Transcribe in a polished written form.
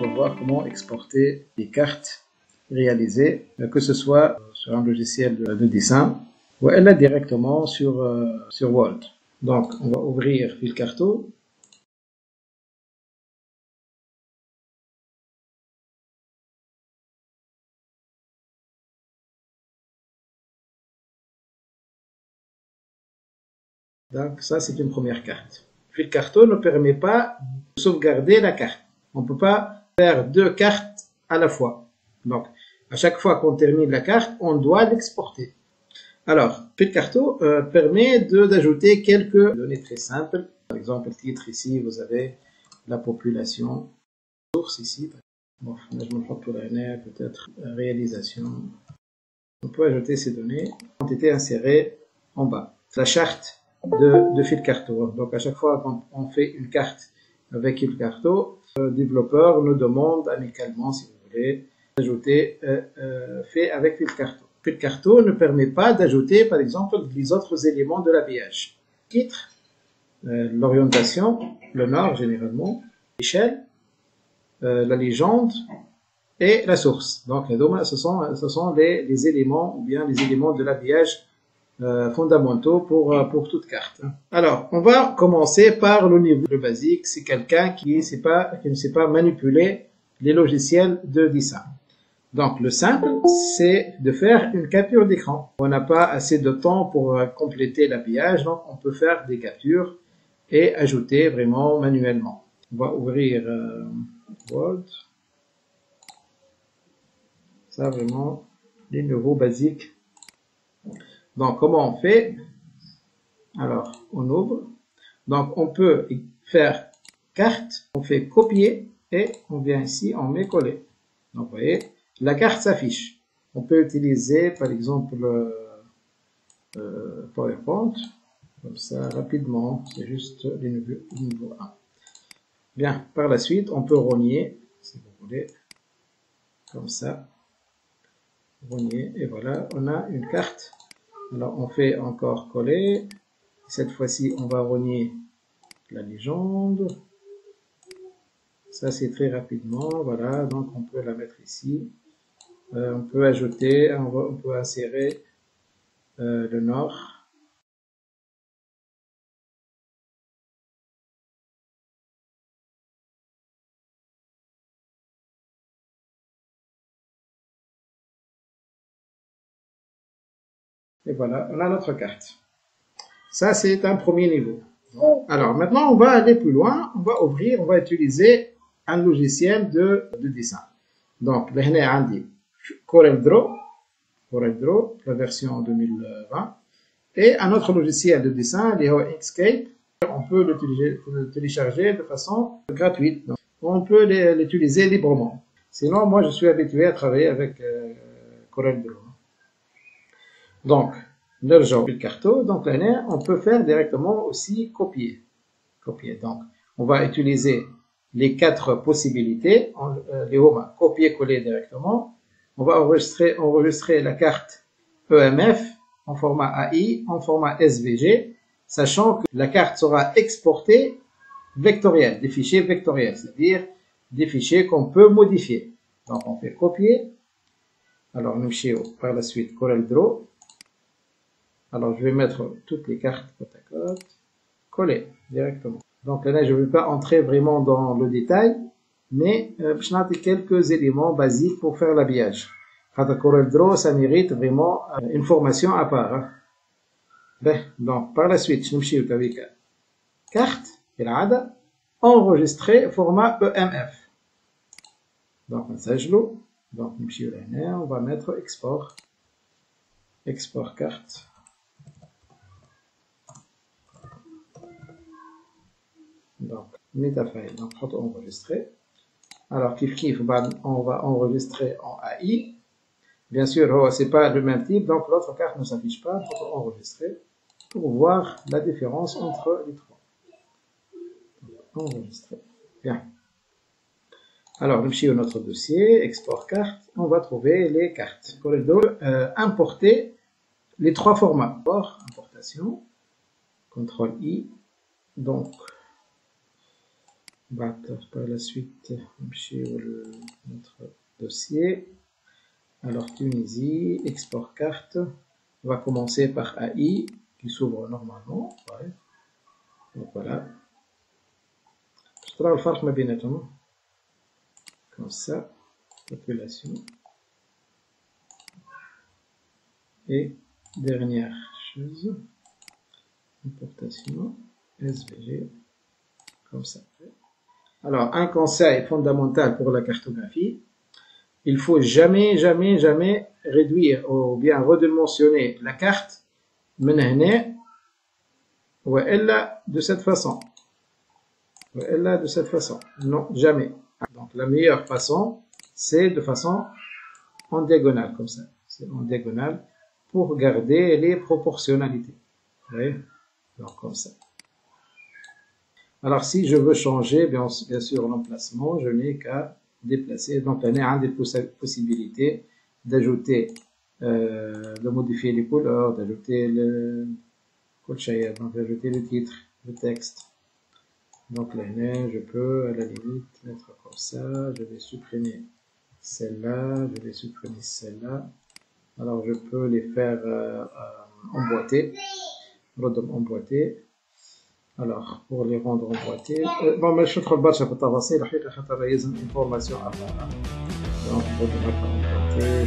va voir comment exporter les cartes réalisées, que ce soit sur un logiciel de dessin ou elle est directement sur Word. Donc, on va ouvrir Fil Carto. Donc, ça, c'est une première carte. Fil Carto ne permet pas de sauvegarder la carte. On ne peut pas faire deux cartes à la fois. Donc, à chaque fois qu'on termine la carte, on doit l'exporter. Alors, Fil Carto permet d'ajouter quelques données très simples. Par exemple, le titre ici, vous avez la population. Source ici. Bon, là, je me prends pour l'année, peut-être réalisation. On peut ajouter ces données qui ont été insérées en bas. La charte de Fil Carto. Donc, à chaque fois qu'on fait une carte avec Fil Carto, le développeur nous demande amicalement, si vous voulez, d'ajouter fait avec Fil Carto. Fil Carto ne permet pas d'ajouter, par exemple, les autres éléments de l'habillage. Titre, l'orientation, le nord généralement, l'échelle, la légende et la source. Donc, ce sont les éléments ou bien les éléments de l'habillage fondamentaux pour toute carte. Alors, on va commencer par le niveau basique. C'est quelqu'un qui ne sait pas manipuler les logiciels de dessin. Donc, le simple, c'est de faire une capture d'écran. On n'a pas assez de temps pour compléter l'habillage, donc on peut faire des captures et ajouter vraiment manuellement. On va ouvrir Word. Ça, vraiment, les niveaux basiques. Donc, comment on fait? Alors, on ouvre. Donc, on peut faire carte, on fait copier et on vient ici, on met coller. Donc, vous voyez, la carte s'affiche. On peut utiliser, par exemple, PowerPoint, comme ça, rapidement. C'est juste le niveau 1. Bien, par la suite, on peut rogner, si vous voulez, comme ça. Rogner, et voilà, on a une carte. Alors, on fait encore coller. Cette fois-ci, on va rogner la légende. Ça, c'est très rapidement. Voilà, donc on peut la mettre ici. On peut ajouter, on peut insérer le nord. Et voilà, on a notre carte. Ça, c'est un premier niveau. Alors, maintenant, on va aller plus loin. On va utiliser un logiciel de dessin. Donc, là, on a CorelDRAW, la version 2020. Et un autre logiciel de dessin, Inkscape. On peut le télécharger de façon gratuite. Donc, on peut l'utiliser librement. Sinon, moi, je suis habitué à travailler avec CorelDRAW. Donc, l'argent Fil Carto, donc là, on peut faire directement aussi copier. Donc, on va utiliser les 4 possibilités. On va copier-coller directement. On va enregistrer la carte EMF en format AI, en format SVG, sachant que la carte sera exportée vectorielle, des fichiers vectoriels, c'est-à-dire des fichiers qu'on peut modifier. Donc, on fait copier. Alors, nous par la suite CorelDRAW. Alors, je vais mettre toutes les cartes côte à côte, coller directement. Donc là, je ne vais pas entrer vraiment dans le détail, mais je vais donner quelques éléments basiques pour faire l'habillage. CorelDRAW, ça mérite vraiment une formation à part. Donc, par la suite, je vais avec carte, enregistrer format EMF. Donc, on va mettre export, export carte. Donc, metafile, donc enregistrer. Alors, on va enregistrer en AI. Bien sûr, c'est pas le même type, donc l'autre carte ne s'affiche pas. Il faut enregistrer pour voir la différence entre les trois. Enregistrer. Bien. Alors, nous sur notre dossier, export carte, on va trouver les cartes. Pour importer les 3 formats. Importation, CTRL I. Donc, Par la suite, notre dossier. Alors, Tunisie, export carte. On va commencer par AI, qui s'ouvre normalement. Ouais. Donc voilà. Je trouve le farc ma binatum. Comme ça. Population. Et dernière chose. Importation. SVG. Comme ça. Alors, un conseil fondamental pour la cartographie. Il faut jamais réduire ou bien redimensionner la carte ou elle de cette façon. Non, jamais. Donc la meilleure façon, c'est de façon en diagonale, comme ça. C'est en diagonale pour garder les proportionnalités. Vous voyez? Donc comme ça. Alors si je veux changer, bien sûr, l'emplacement, je n'ai qu'à déplacer. Donc, on a des possibilités d'ajouter, de modifier les couleurs, d'ajouter le titre, le texte. Donc là, je peux à la limite mettre comme ça. Je vais supprimer celle-là, je vais supprimer celle-là. Alors, je peux les faire emboîter. Alors, pour les rendre emboîtés, bon, mais je trouve que je vais t'avancer, la حقيقة خاطر لازم information à part. Donc, pour les mettre emboîtés,